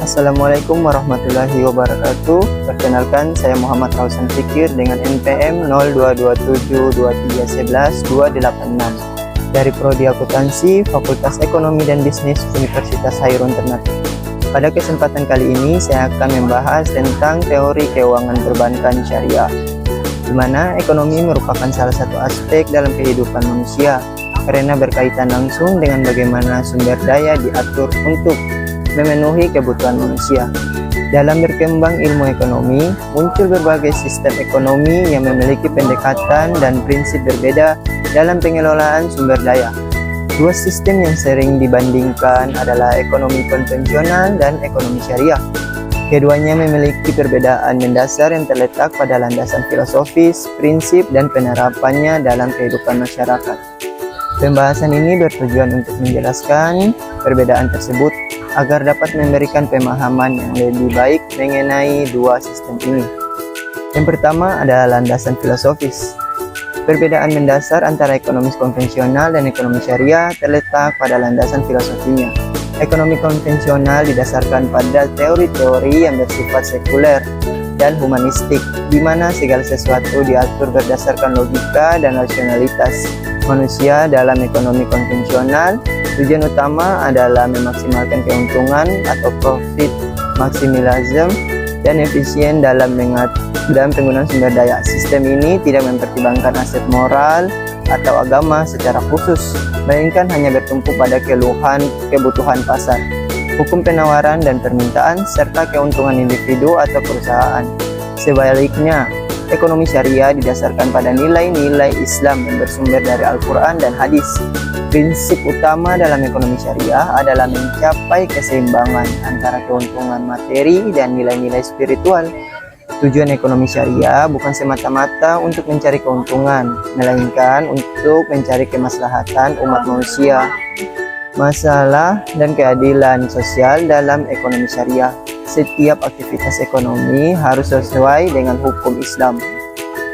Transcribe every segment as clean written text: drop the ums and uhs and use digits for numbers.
Assalamualaikum warahmatullahi wabarakatuh. Perkenalkan, saya Muhammad Rausan Fikir dengan NPM 02272311-286 dari Prodi Akuntansi Fakultas Ekonomi dan Bisnis Universitas Hairun Ternate. Pada kesempatan kali ini saya akan membahas tentang teori keuangan perbankan syariah, di mana ekonomi merupakan salah satu aspek dalam kehidupan manusia karena berkaitan langsung dengan bagaimana sumber daya diatur untuk memenuhi kebutuhan manusia. Dalam berkembang ilmu ekonomi, muncul berbagai sistem ekonomi yang memiliki pendekatan dan prinsip berbeda dalam pengelolaan sumber daya. Dua sistem yang sering dibandingkan adalah ekonomi konvensional dan ekonomi syariah. Keduanya memiliki perbedaan mendasar yang terletak pada landasan filosofis, prinsip, dan penerapannya dalam kehidupan masyarakat. Pembahasan ini bertujuan untuk menjelaskan perbedaan tersebut agar dapat memberikan pemahaman yang lebih baik mengenai dua sistem ini. Yang pertama adalah landasan filosofis. Perbedaan mendasar antara ekonomi konvensional dan ekonomi syariah terletak pada landasan filosofinya. Ekonomi konvensional didasarkan pada teori-teori yang bersifat sekuler dan humanistik, di mana segala sesuatu diatur berdasarkan logika dan rasionalitas manusia. Dalam ekonomi konvensional, tujuan utama adalah memaksimalkan keuntungan atau profit maximalism dan efisien dalam penggunaan sumber daya. Sistem ini tidak mempertimbangkan aset moral atau agama secara khusus, melainkan hanya bertumpu pada kebutuhan pasar, hukum penawaran dan permintaan, serta keuntungan individu atau perusahaan. Sebaliknya, ekonomi syariah didasarkan pada nilai-nilai Islam yang bersumber dari Al-Quran dan hadis. Prinsip utama dalam ekonomi syariah adalah mencapai keseimbangan antara keuntungan materi dan nilai-nilai spiritual. Tujuan ekonomi syariah bukan semata-mata untuk mencari keuntungan, melainkan untuk mencari kemaslahatan umat manusia. Masalah dan keadilan sosial dalam ekonomi syariah. Setiap aktivitas ekonomi harus sesuai dengan hukum Islam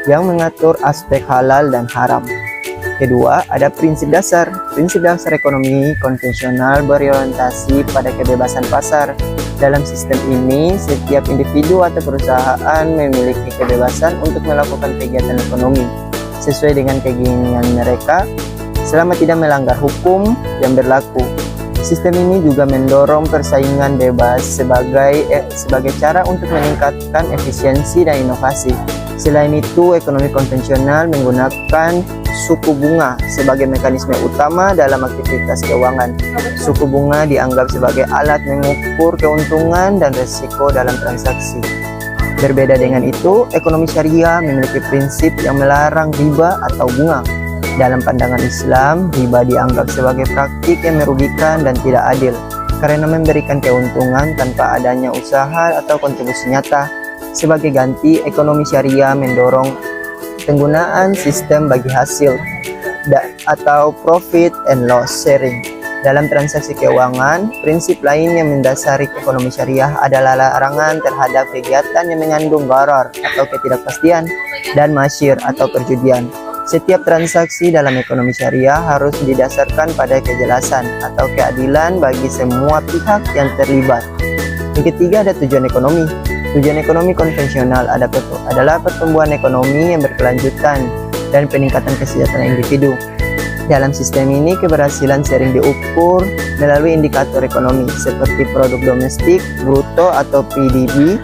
yang mengatur aspek halal dan haram. Kedua, ada prinsip dasar. Prinsip dasar ekonomi konvensional berorientasi pada kebebasan pasar. Dalam sistem ini, setiap individu atau perusahaan memiliki kebebasan untuk melakukan kegiatan ekonomi sesuai dengan keinginan mereka selama tidak melanggar hukum yang berlaku. Sistem ini juga mendorong persaingan bebas sebagai cara untuk meningkatkan efisiensi dan inovasi. Selain itu, ekonomi konvensional menggunakan suku bunga sebagai mekanisme utama dalam aktivitas keuangan. Suku bunga dianggap sebagai alat mengukur keuntungan dan risiko dalam transaksi. Berbeda dengan itu, ekonomi syariah memiliki prinsip yang melarang riba atau bunga. Dalam pandangan Islam, riba dianggap sebagai praktik yang merugikan dan tidak adil karena memberikan keuntungan tanpa adanya usaha atau kontribusi nyata. Sebagai ganti, ekonomi syariah mendorong penggunaan sistem bagi hasil atau profit and loss sharing. Dalam transaksi keuangan, prinsip lain yang mendasari ekonomi syariah adalah larangan terhadap kegiatan yang mengandung gharar atau ketidakpastian dan masyir atau perjudian. Setiap transaksi dalam ekonomi syariah harus didasarkan pada kejelasan atau keadilan bagi semua pihak yang terlibat. Yang ketiga, ada tujuan ekonomi. Tujuan ekonomi konvensional adalah pertumbuhan ekonomi yang berkelanjutan dan peningkatan kesejahteraan individu. Dalam sistem ini, keberhasilan sering diukur melalui indikator ekonomi seperti produk domestik bruto atau PDB,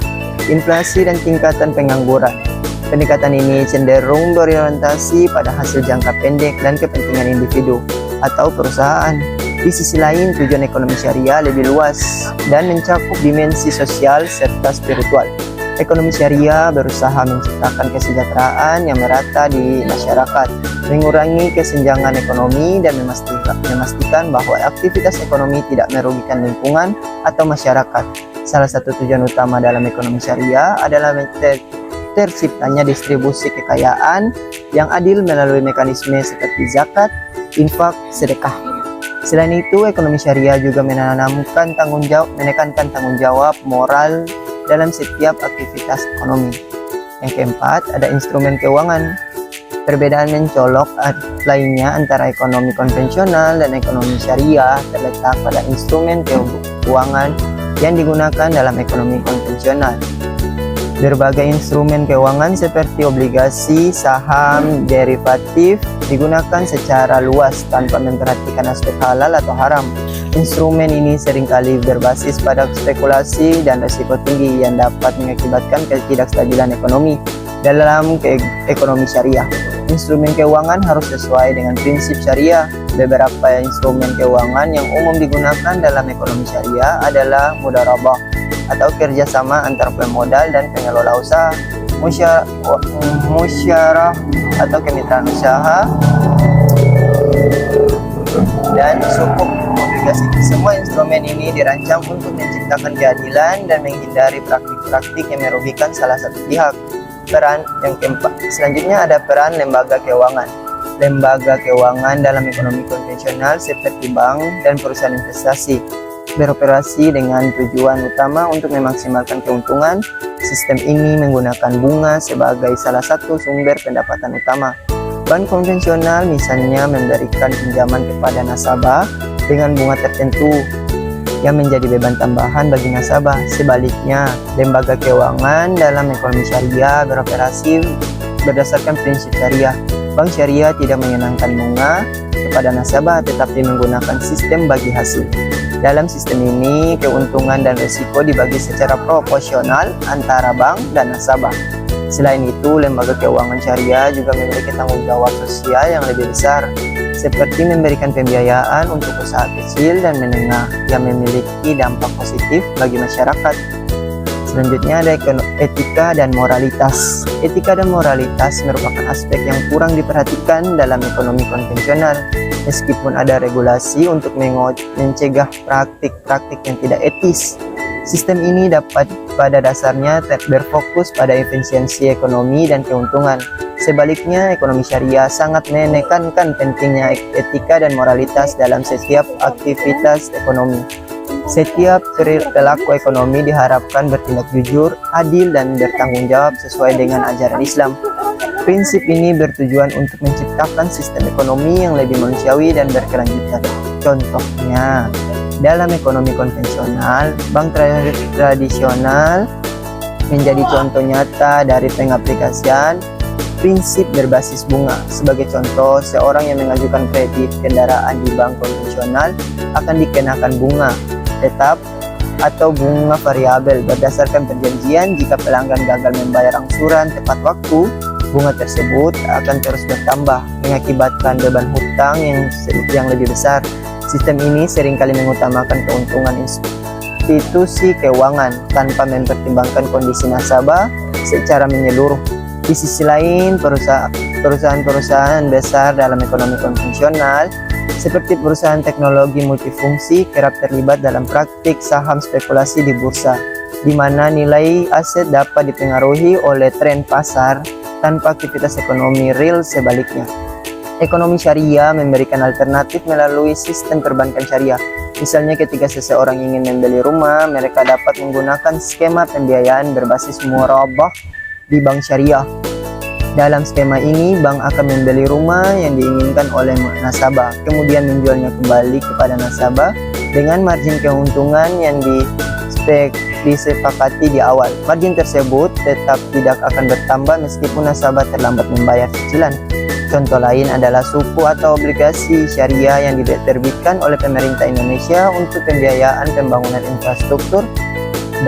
inflasi, dan tingkatan pengangguran. Pendekatan ini cenderung berorientasi pada hasil jangka pendek dan kepentingan individu atau perusahaan. Di sisi lain, tujuan ekonomi syariah lebih luas dan mencakup dimensi sosial serta spiritual. Ekonomi syariah berusaha menciptakan kesejahteraan yang merata di masyarakat, mengurangi kesenjangan ekonomi, dan memastikan bahwa aktivitas ekonomi tidak merugikan lingkungan atau masyarakat. Salah satu tujuan utama dalam ekonomi syariah adalah terciptanya distribusi kekayaan yang adil melalui mekanisme seperti zakat, infak, sedekah. Selain itu, ekonomi syariah juga menekankan tanggung jawab moral dalam setiap aktivitas ekonomi. Yang keempat, ada instrumen keuangan. Perbedaan mencolok lainnya antara ekonomi konvensional dan ekonomi syariah terletak pada instrumen keuangan yang digunakan dalam ekonomi konvensional. Berbagai instrumen keuangan seperti obligasi, saham, derivatif digunakan secara luas tanpa memperhatikan aspek halal atau haram. Instrumen ini seringkali berbasis pada spekulasi dan risiko tinggi yang dapat mengakibatkan ketidakstabilan ekonomi. Dalam ekonomi syariah, instrumen keuangan harus sesuai dengan prinsip syariah. Beberapa instrumen keuangan yang umum digunakan dalam ekonomi syariah adalah mudharabah atau kerjasama antar pemodal dan pengelola usaha, musyarah atau kemitraan usaha, dan sukuk obligasi. Semua instrumen ini dirancang untuk menciptakan keadilan dan menghindari praktik-praktik yang merugikan salah satu pihak. Peran yang keempat, selanjutnya ada peran lembaga keuangan. Lembaga keuangan dalam ekonomi konvensional seperti bank dan perusahaan investasi beroperasi dengan tujuan utama untuk memaksimalkan keuntungan. Sistem ini menggunakan bunga sebagai salah satu sumber pendapatan utama. Bank konvensional misalnya memberikan pinjaman kepada nasabah dengan bunga tertentu yang menjadi beban tambahan bagi nasabah. Sebaliknya, lembaga keuangan dalam ekonomi syariah beroperasi berdasarkan prinsip syariah. Bank syariah tidak menyenangkan bunga kepada nasabah tetapi menggunakan sistem bagi hasil. Dalam sistem ini, keuntungan dan risiko dibagi secara proporsional antara bank dan nasabah. Selain itu, lembaga keuangan syariah juga memiliki tanggung jawab sosial yang lebih besar, seperti memberikan pembiayaan untuk usaha kecil dan menengah yang memiliki dampak positif bagi masyarakat. Selanjutnya ada etika dan moralitas. Etika dan moralitas merupakan aspek yang kurang diperhatikan dalam ekonomi konvensional. Meskipun ada regulasi untuk mencegah praktik-praktik yang tidak etis, sistem ini dapat pada dasarnya berfokus pada efisiensi ekonomi dan keuntungan. Sebaliknya, ekonomi syariah sangat menekankan pentingnya etika dan moralitas dalam setiap aktivitas ekonomi. Setiap pelaku ekonomi diharapkan bertindak jujur, adil, dan bertanggung jawab sesuai dengan ajaran Islam. Prinsip ini bertujuan untuk menciptakan sistem ekonomi yang lebih manusiawi dan berkelanjutan. Contohnya, dalam ekonomi konvensional, bank tradisional menjadi contoh nyata dari pengaplikasian prinsip berbasis bunga. Sebagai contoh, seorang yang mengajukan kredit kendaraan di bank konvensional akan dikenakan bunga tetap atau bunga variabel berdasarkan perjanjian. Jika pelanggan gagal membayar angsuran tepat waktu, bunga tersebut akan terus bertambah, mengakibatkan beban hutang yang lebih besar. Sistem ini seringkali mengutamakan keuntungan institusi keuangan tanpa mempertimbangkan kondisi nasabah secara menyeluruh. Di sisi lain, perusahaan-perusahaan besar dalam ekonomi konvensional seperti perusahaan teknologi multifungsi kerap terlibat dalam praktik saham spekulasi di bursa, di mana nilai aset dapat dipengaruhi oleh tren pasar tanpa aktivitas ekonomi real. Sebaliknya, ekonomi syariah memberikan alternatif melalui sistem perbankan syariah. Misalnya ketika seseorang ingin membeli rumah, mereka dapat menggunakan skema pembiayaan berbasis murabah di bank syariah. Dalam skema ini, bank akan membeli rumah yang diinginkan oleh nasabah, kemudian menjualnya kembali kepada nasabah dengan margin keuntungan yang disepakati di awal. Margin tersebut tetap tidak akan bertambah meskipun nasabah terlambat membayar cicilan. Contoh lain adalah suku atau obligasi syariah yang diterbitkan oleh pemerintah Indonesia untuk pembiayaan pembangunan infrastruktur.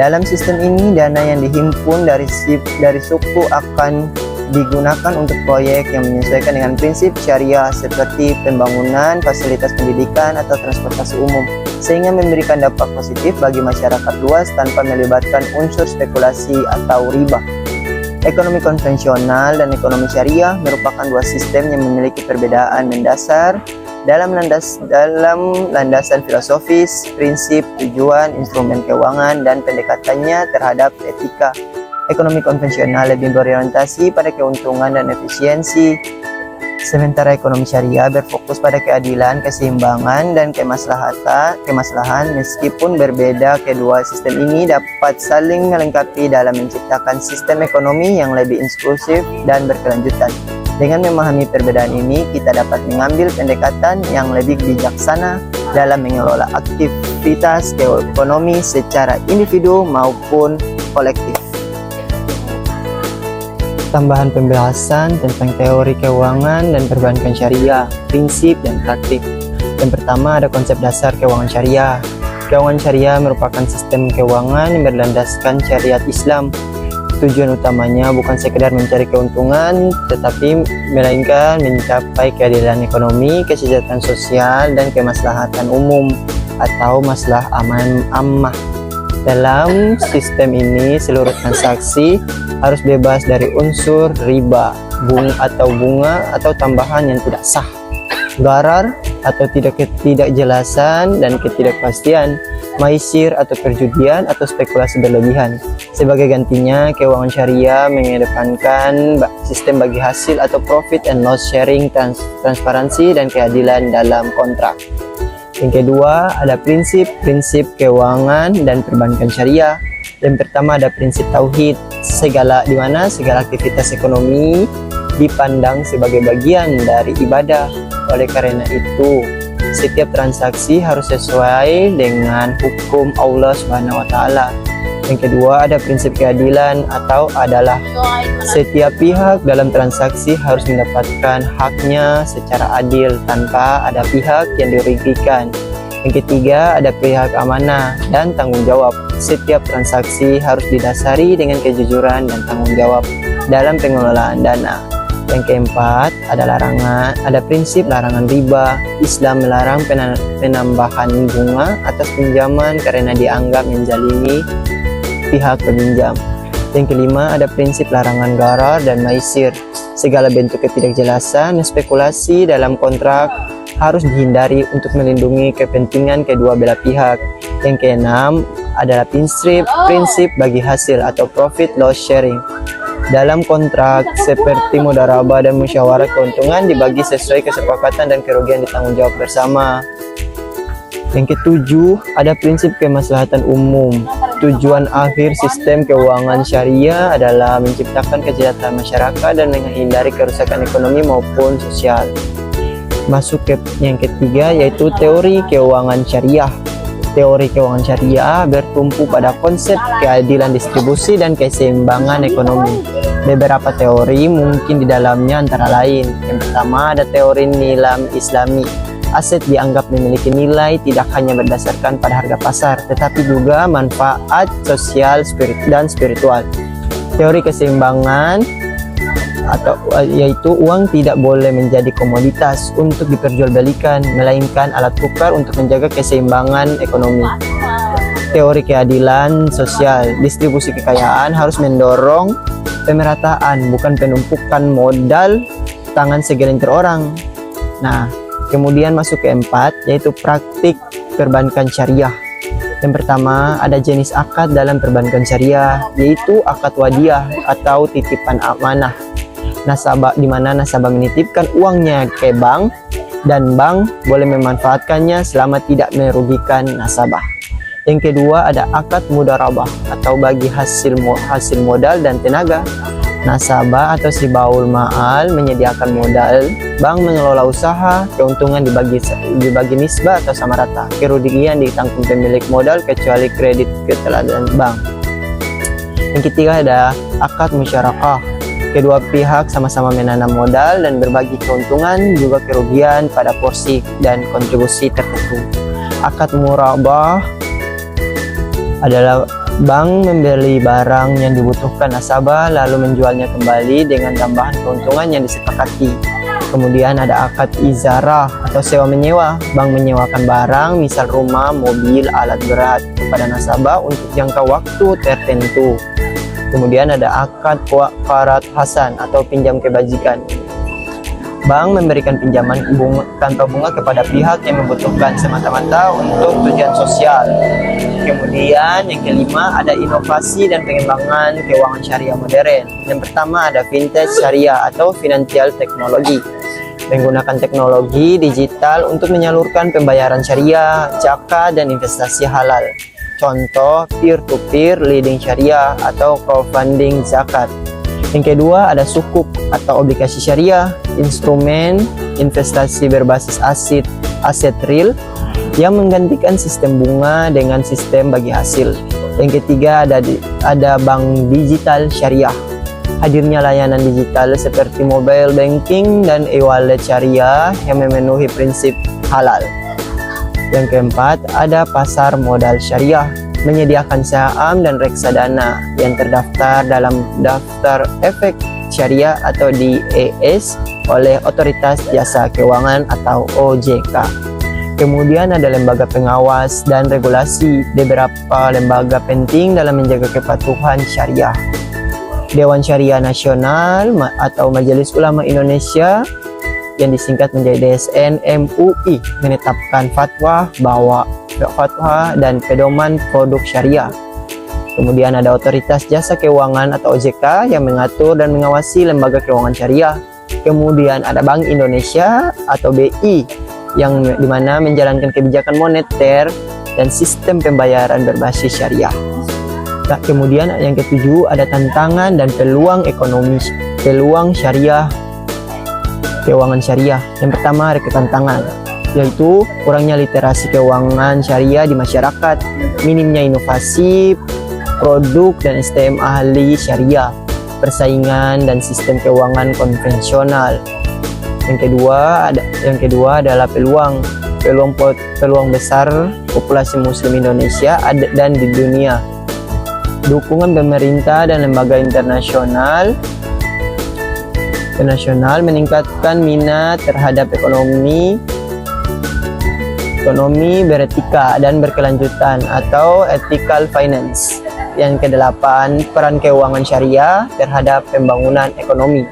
Dalam sistem ini, dana yang dihimpun dari suku akan digunakan untuk proyek yang menyesuaikan dengan prinsip syariah seperti pembangunan fasilitas pendidikan atau transportasi umum, sehingga memberikan dampak positif bagi masyarakat luas tanpa melibatkan unsur spekulasi atau riba. Ekonomi konvensional dan ekonomi syariah merupakan dua sistem yang memiliki perbedaan mendasar dalam landasan filosofis, prinsip, tujuan, instrumen keuangan, dan pendekatannya terhadap etika. Ekonomi konvensional lebih berorientasi pada keuntungan dan efisiensi, sementara ekonomi syariah berfokus pada keadilan, keseimbangan, dan kemaslahan. Meskipun berbeda, kedua sistem ini dapat saling melengkapi dalam menciptakan sistem ekonomi yang lebih inklusif dan berkelanjutan. Dengan memahami perbedaan ini, kita dapat mengambil pendekatan yang lebih bijaksana dalam mengelola aktif aktivitas ekonomi secara individu maupun kolektif. Tambahan pembahasan tentang teori keuangan dan perbankan syariah, prinsip dan praktik. Yang pertama ada konsep dasar keuangan syariah. Keuangan syariah merupakan sistem keuangan yang berlandaskan syariat Islam. Tujuan utamanya bukan sekedar mencari keuntungan, tetapi melainkan mencapai keadilan ekonomi, kesejahteraan sosial, dan kemaslahatan umum atau maslahat ammah. Dalam sistem ini, seluruh transaksi harus bebas dari unsur riba, bunga atau tambahan yang tidak sah, gharar atau ketidakjelasan dan ketidakpastian, maisir atau perjudian atau spekulasi berlebihan. Sebagai gantinya, keuangan syariah mengedepankan sistem bagi hasil atau profit and loss sharing, transparansi dan keadilan dalam kontrak. Yang kedua, ada prinsip keuangan dan perbankan syariah. Yang pertama ada prinsip tauhid, di mana segala aktivitas ekonomi dipandang sebagai bagian dari ibadah. Oleh karena itu, setiap transaksi harus sesuai dengan hukum Allah Subhanahu wa taala. Yang kedua ada prinsip keadilan atau adalah setiap pihak dalam transaksi harus mendapatkan haknya secara adil tanpa ada pihak yang dirugikan. Yang ketiga ada pihak amanah dan tanggung jawab. Setiap transaksi harus didasari dengan kejujuran dan tanggung jawab dalam pengelolaan dana. Yang keempat ada prinsip larangan riba. Islam melarang penambahan bunga atas pinjaman karena dianggap menzalimi pihak peminjam. Yang kelima ada prinsip larangan gharar dan maisir. Segala bentuk ketidakjelasan dan spekulasi dalam kontrak harus dihindari untuk melindungi kepentingan kedua belah pihak. Yang keenam adalah prinsip bagi hasil atau profit loss sharing. Dalam kontrak seperti mudharabah dan musyawarah, keuntungan dibagi sesuai kesepakatan dan kerugian ditanggung jawab bersama. Yang ketujuh ada prinsip kemaslahatan umum. Tujuan akhir sistem keuangan syariah adalah menciptakan kesejahteraan masyarakat dan menghindari kerusakan ekonomi maupun sosial. Masuk ke yang ketiga yaitu teori keuangan syariah. Teori keuangan syariah bertumpu pada konsep keadilan distribusi dan keseimbangan ekonomi. Beberapa teori mungkin di dalamnya antara lain. Yang pertama ada teori nilai Islami. Aset dianggap memiliki nilai tidak hanya berdasarkan pada harga pasar, tetapi juga manfaat sosial dan spiritual. Teori keseimbangan yaitu uang tidak boleh menjadi komoditas untuk diperjualbelikan, melainkan alat tukar untuk menjaga keseimbangan ekonomi. Teori keadilan sosial, distribusi kekayaan harus mendorong pemerataan, bukan penumpukan modal tangan segelintir orang. Nah, kemudian masuk ke empat, yaitu praktik perbankan syariah. Yang pertama, ada jenis akad dalam perbankan syariah, yaitu akad wadiah atau titipan amanah. Di mana nasabah menitipkan uangnya ke bank dan bank boleh memanfaatkannya selama tidak merugikan nasabah. Yang kedua ada akad mudharabah atau bagi hasil modal dan tenaga. Nasabah atau si baul ma'al menyediakan modal, bank mengelola usaha, keuntungan dibagi nisbah atau sama rata, kerugian ditanggung pemilik modal kecuali kredit keteladanan bank. Yang ketiga ada akad musyarakah. Kedua pihak sama-sama menanam modal dan berbagi keuntungan juga kerugian pada porsi dan kontribusi tertentu. Akad murabah adalah bank membeli barang yang dibutuhkan nasabah lalu menjualnya kembali dengan tambahan keuntungan yang disepakati. Kemudian ada akad izarah atau sewa menyewa. Bank menyewakan barang, misal rumah, mobil, alat berat kepada nasabah untuk jangka waktu tertentu. Kemudian ada akad qarat hasan atau pinjam kebajikan. Bank memberikan pinjaman tanpa bunga kepada pihak yang membutuhkan semata-mata untuk tujuan sosial. Kemudian yang kelima ada inovasi dan pengembangan keuangan syariah modern. Yang pertama ada fintech syariah atau financial technology. Menggunakan teknologi digital untuk menyalurkan pembayaran syariah, zakat dan investasi halal. Contoh peer-to-peer lending syariah atau crowdfunding zakat. Yang kedua ada sukuk atau obligasi syariah, instrumen investasi berbasis aset real yang menggantikan sistem bunga dengan sistem bagi hasil. Yang ketiga ada bank digital syariah. Hadirnya layanan digital seperti mobile banking dan e-wallet syariah yang memenuhi prinsip halal. Yang keempat, ada pasar modal syariah, menyediakan saham dan reksadana yang terdaftar dalam daftar efek syariah atau DES oleh Otoritas Jasa Keuangan atau OJK. Kemudian ada lembaga pengawas dan regulasi, beberapa lembaga penting dalam menjaga kepatuhan syariah. Dewan Syariah Nasional atau Majelis Ulama Indonesia yang disingkat menjadi DSN MUI menetapkan fatwa dan pedoman produk syariah. Kemudian ada Otoritas Jasa Keuangan atau OJK yang mengatur dan mengawasi lembaga keuangan syariah. Kemudian ada Bank Indonesia atau BI yang dimana menjalankan kebijakan moneter dan sistem pembayaran berbasis syariah. Nah, kemudian yang ketujuh ada tantangan dan peluang ekonomi, peluang syariah, keuangan syariah. Yang pertama ada tantangan, yaitu kurangnya literasi keuangan syariah di masyarakat, minimnya inovasi produk dan SDM ahli syariah, persaingan dan sistem keuangan konvensional. Yang kedua adalah peluang besar populasi muslim Indonesia dan di dunia. Dukungan pemerintah dan lembaga internasional meningkatkan minat terhadap ekonomi beretika dan berkelanjutan atau ethical finance. Yang kedelapan, peran keuangan syariah terhadap pembangunan ekonomi.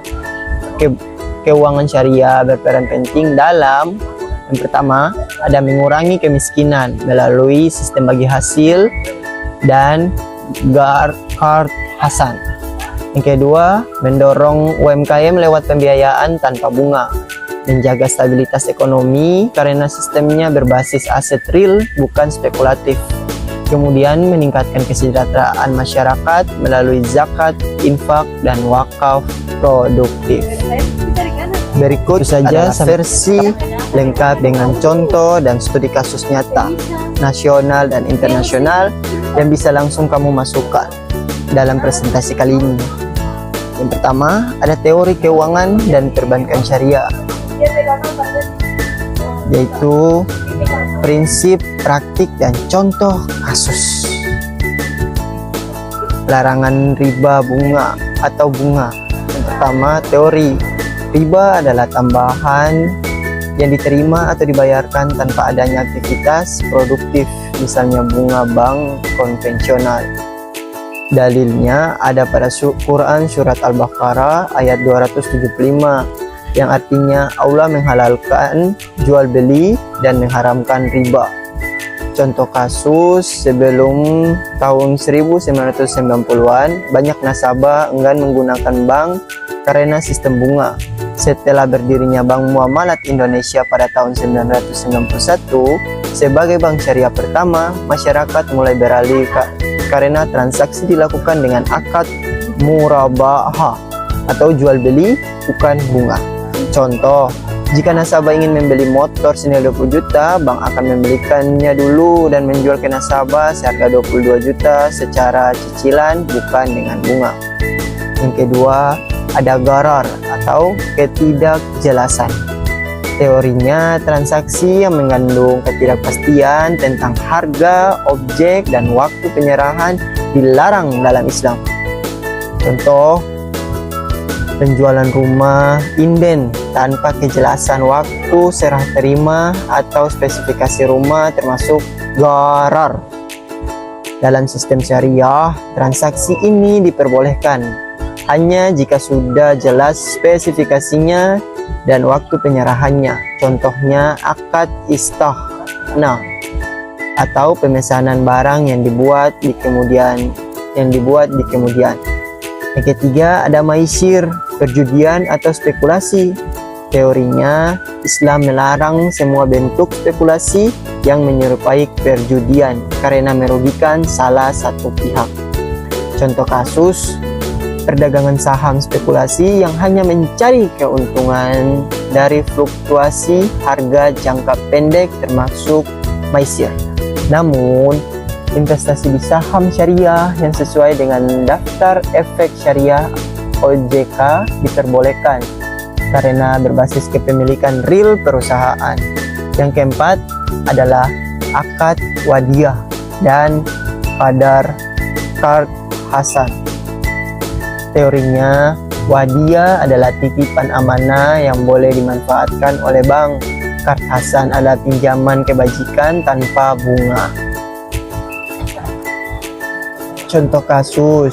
Keuangan syariah berperan penting dalam yang pertama, ada mengurangi kemiskinan melalui sistem bagi hasil dan Gard Hasan. Yang kedua, mendorong UMKM lewat pembiayaan tanpa bunga, menjaga stabilitas ekonomi karena sistemnya berbasis aset real bukan spekulatif. Kemudian meningkatkan kesejahteraan masyarakat melalui zakat, infak, dan wakaf produktif. Berikut saja versi lengkap dengan contoh dan studi kasus nyata nasional dan internasional yang bisa langsung kamu masukkan dalam presentasi kali ini. Yang pertama, ada teori keuangan dan perbankan syariah, yaitu prinsip, praktik, dan contoh kasus. Larangan riba bunga atau bunga. Yang pertama, teori. Riba adalah tambahan yang diterima atau dibayarkan tanpa adanya aktivitas produktif, misalnya bunga bank konvensional. Dalilnya ada pada Quran Surat Al-Baqarah ayat 275 yang artinya Allah menghalalkan jual beli dan mengharamkan riba. Contoh kasus, sebelum tahun 1990-an banyak nasabah enggan menggunakan bank karena sistem bunga. Setelah berdirinya Bank Muamalat Indonesia pada tahun 1991 sebagai bank syariah pertama, masyarakat mulai beralih karena transaksi dilakukan dengan akad murabaha atau jual beli bukan bunga. Contoh, jika nasabah ingin membeli motor senilai 20 juta, bank akan membelikannya dulu dan menjual ke nasabah seharga 22 juta secara cicilan bukan dengan bunga. Yang kedua, ada gharar atau ketidakjelasan. Teorinya, transaksi yang mengandung ketidakpastian tentang harga, objek, dan waktu penyerahan dilarang dalam Islam. Contoh, penjualan rumah inden tanpa kejelasan waktu serah terima atau spesifikasi rumah termasuk gharar. Dalam sistem syariah, transaksi ini diperbolehkan hanya jika sudah jelas spesifikasinya dan waktu penyerahannya. Contohnya akad istaghnah atau pemesanan barang yang dibuat di kemudian. Yang ketiga, ada maisir, perjudian atau spekulasi. Teorinya, Islam melarang semua bentuk spekulasi yang menyerupai perjudian karena merugikan salah satu pihak. Contoh kasus, perdagangan saham spekulasi yang hanya mencari keuntungan dari fluktuasi harga jangka pendek termasuk maisir. Namun, investasi di saham syariah yang sesuai dengan daftar efek syariah OJK diperbolehkan karena berbasis kepemilikan real perusahaan. Yang keempat adalah akad wadiyah dan qadar qard hasan. Teorinya, wadiyah adalah titipan amanah yang boleh dimanfaatkan oleh bank. Qard hasan adalah pinjaman kebajikan tanpa bunga. Contoh kasus,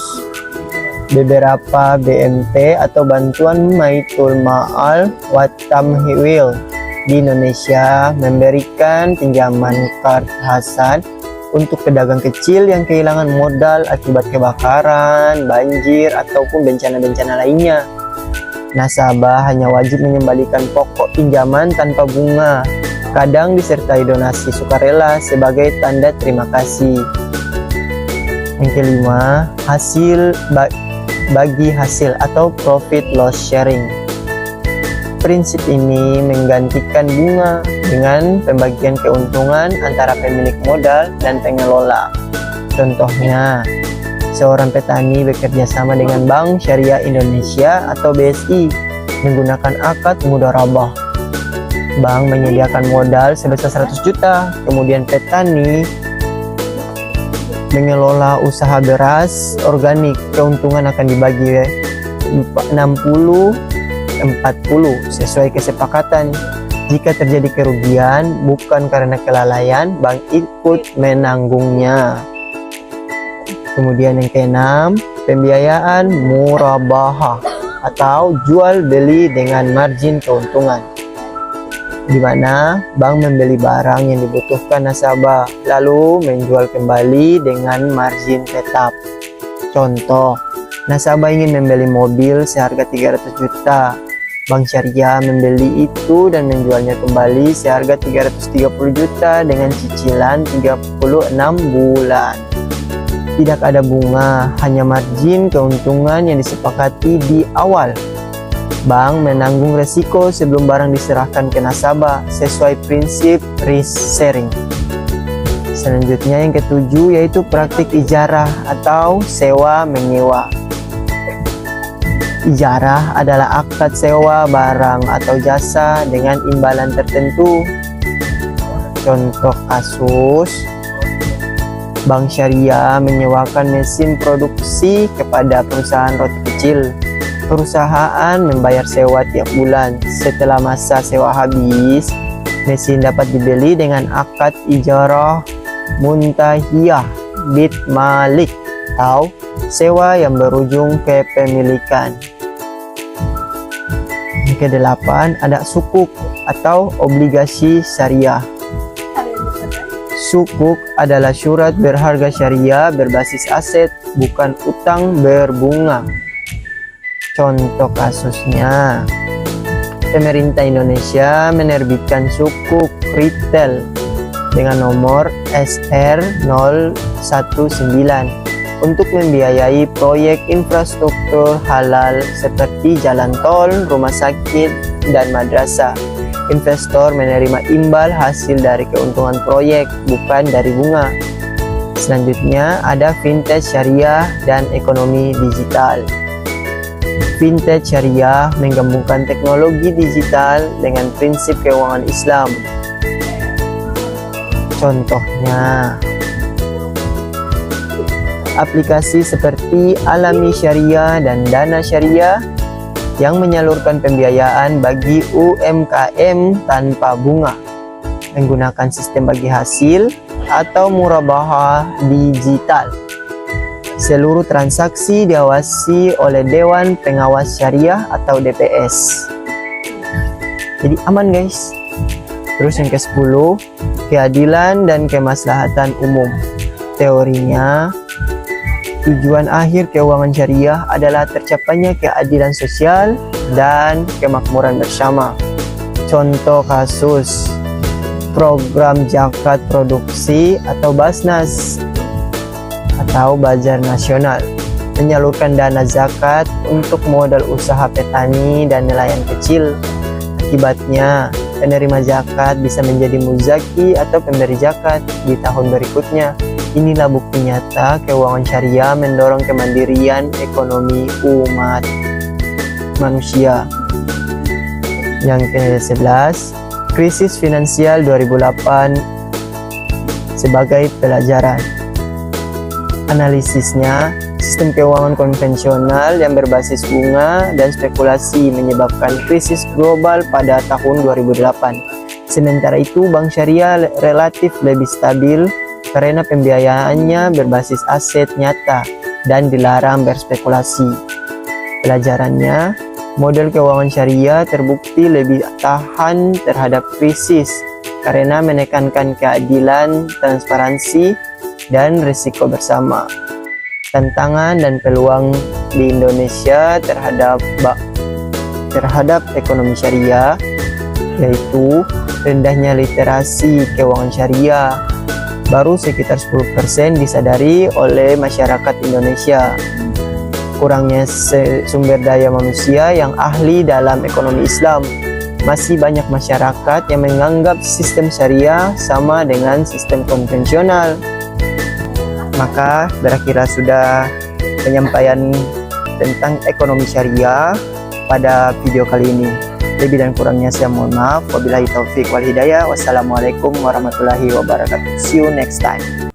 beberapa BMT atau bantuan Baitul Ma'al wa Tamwil di Indonesia memberikan pinjaman qard hasan untuk pedagang kecil yang kehilangan modal akibat kebakaran, banjir, ataupun bencana-bencana lainnya. Nasabah hanya wajib mengembalikan pokok pinjaman tanpa bunga, kadang disertai donasi sukarela sebagai tanda terima kasih. Yang kelima, bagi hasil atau profit loss sharing. Prinsip ini menggantikan bunga dengan pembagian keuntungan antara pemilik modal dan pengelola. Contohnya, seorang petani bekerja sama dengan Bank Syariah Indonesia atau BSI menggunakan akad mudharabah. Bank menyediakan modal sebesar 100 juta, kemudian petani mengelola usaha beras organik. Keuntungan akan dibagi 60-40 sesuai kesepakatan. Jika terjadi kerugian bukan karena kelalaian, bank ikut menanggungnya. Kemudian yang keenam, pembiayaan murabahah atau jual beli dengan margin keuntungan, di mana bank membeli barang yang dibutuhkan nasabah lalu menjual kembali dengan margin tetap. Contoh, nasabah ingin membeli mobil seharga 300 juta. Bank Syariah membeli itu dan menjualnya kembali seharga 330 juta dengan cicilan 36 bulan. Tidak ada bunga, hanya margin keuntungan yang disepakati di awal. Bank menanggung resiko sebelum barang diserahkan ke nasabah sesuai prinsip risk sharing. Selanjutnya yang ketujuh yaitu praktik ijarah atau sewa menyewa. Ijarah adalah akad sewa barang atau jasa dengan imbalan tertentu. Contoh kasus, Bank Syariah menyewakan mesin produksi kepada perusahaan roti kecil. Perusahaan membayar sewa tiap bulan. Setelah masa sewa habis, mesin dapat dibeli dengan akad ijarah muntahiyah bid malik atau sewa yang berujung kepemilikan. Yang kedelapan ada sukuk atau obligasi syariah. Sukuk adalah surat berharga syariah berbasis aset, bukan utang berbunga. Contoh kasusnya, pemerintah Indonesia menerbitkan sukuk retail dengan nomor SR019 untuk membiayai proyek infrastruktur halal seperti jalan tol, rumah sakit, dan madrasah. Investor menerima imbal hasil dari keuntungan proyek, bukan dari bunga. Selanjutnya ada fintech syariah dan ekonomi digital. Fintech syariah menggabungkan teknologi digital dengan prinsip keuangan Islam. Contohnya, aplikasi seperti Alami Syariah dan Dana Syariah yang menyalurkan pembiayaan bagi UMKM tanpa bunga, menggunakan sistem bagi hasil atau murabahah digital. Seluruh transaksi diawasi oleh Dewan Pengawas Syariah atau DPS. Jadi aman guys. Terus yang ke-10, keadilan dan kemaslahatan umum. Teorinya, tujuan akhir keuangan syariah adalah tercapainya keadilan sosial dan kemakmuran bersama. Contoh kasus, program zakat produksi atau Basnas atau Bazar Nasional menyalurkan dana zakat untuk modal usaha petani dan nelayan kecil. Akibatnya, penerima zakat bisa menjadi muzaki atau pemberi zakat di tahun berikutnya. Inilah bukti nyata keuangan syariah mendorong kemandirian ekonomi umat manusia. Yang ke-11, krisis finansial 2008 sebagai pelajaran. Analisisnya, sistem keuangan konvensional yang berbasis bunga dan spekulasi menyebabkan krisis global pada tahun 2008. Sementara itu, bank syariah relatif lebih stabil karena pembiayaannya berbasis aset nyata dan dilarang berspekulasi. Pelajarannya, model keuangan syariah terbukti lebih tahan terhadap krisis karena menekankan keadilan, transparansi, dan risiko bersama. Tantangan dan peluang di Indonesia terhadap ekonomi syariah yaitu rendahnya literasi keuangan syariah. Baru sekitar 10% disadari oleh masyarakat Indonesia. Kurangnya sumber daya manusia yang ahli dalam ekonomi Islam. Masih banyak masyarakat yang menganggap sistem syariah sama dengan sistem konvensional. Maka berakhirlah sudah penyampaian tentang ekonomi syariah pada video kali ini. Lebih dan kurangnya saya mohon maaf. Wabillahi taufik wal hidayah. Wassalamualaikum warahmatullahi wabarakatuh. See you next time.